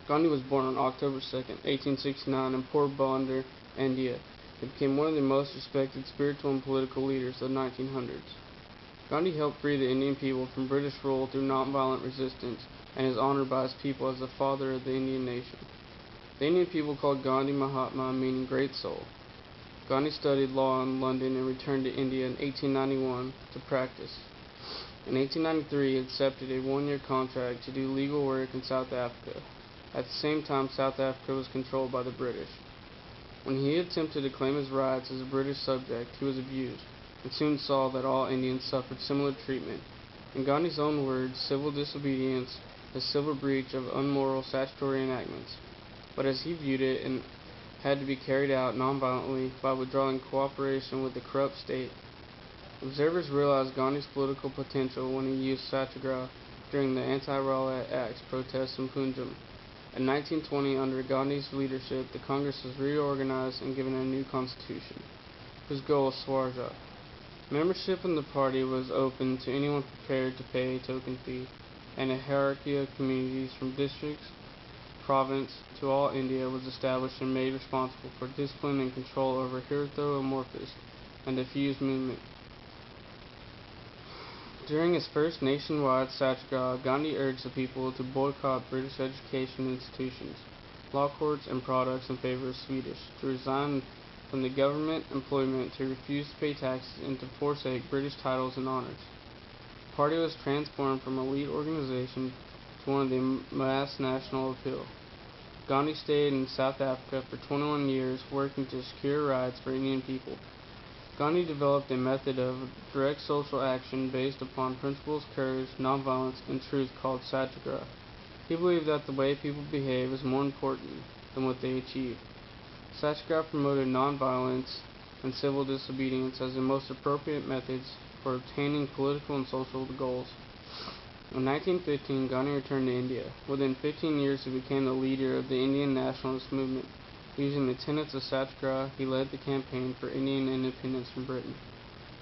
Gandhi was born on October 2nd, 1869 in Porbandar, India, and became one of the most respected spiritual and political leaders of the 1900s. Gandhi helped free the Indian people from British rule through nonviolent resistance and is honored by his people as the father of the Indian nation. The Indian people called Gandhi Mahatma, meaning great soul. Gandhi studied law in London and returned to India in 1891 to practice. In 1893, he accepted a one-year contract to do legal work in South Africa. At the same time, South Africa was controlled by the British. When he attempted to claim his rights as a British subject, he was abused, and soon saw that all Indians suffered similar treatment. In Gandhi's own words, civil disobedience is civil breach of unmoral statutory enactments. But as he viewed it, and had to be carried out nonviolently by withdrawing cooperation with the corrupt state. Observers realized Gandhi's political potential when he used satyagraha during the Anti-Rowlatt Act's protests in Punjab. In 1920, under Gandhi's leadership, the Congress was reorganized and given a new constitution, whose goal was Swaraj. Membership in the party was open to anyone prepared to pay a token fee, and a hierarchy of communities from districts, province to all India was established and made responsible for discipline and control over Hindutva-amorphous and diffuse movement. During his first nationwide satyagraha, Gandhi urged the people to boycott British education institutions, law courts, and products in favor of Swedish, to resign from the government employment, to refuse to pay taxes, and to forsake British titles and honors. The party was transformed from a elite organization to one of the mass national appeal. Gandhi stayed in South Africa for 21 years, working to secure rights for Indian people. Gandhi developed a method of direct social action based upon principles, courage, nonviolence, and truth called satyagraha. He believed that the way people behave is more important than what they achieve. Satyagraha promoted nonviolence and civil disobedience as the most appropriate methods for obtaining political and social goals. In 1915, Gandhi returned to India. Within 15 years, he became the leader of the Indian nationalist movement. Using the tenets of satyagraha, he led the campaign for Indian independence from Britain.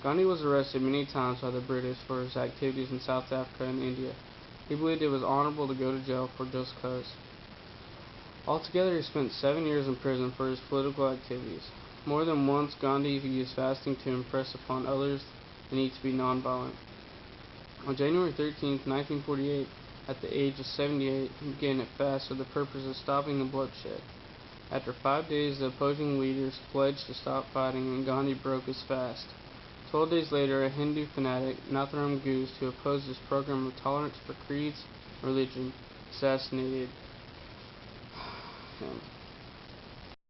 Gandhi was arrested many times by the British for his activities in South Africa and India. He believed it was honorable to go to jail for just cause. Altogether, he spent 7 years in prison for his political activities. More than once, Gandhi used fasting to impress upon others the need to be nonviolent. On January 13, 1948, at the age of 78, he began a fast for the purpose of stopping the bloodshed. After 5 days, the opposing leaders pledged to stop fighting, and Gandhi broke his fast. 12 days later, a Hindu fanatic, Nathuram Godse, who opposed his program of tolerance for creeds and religion, assassinated him.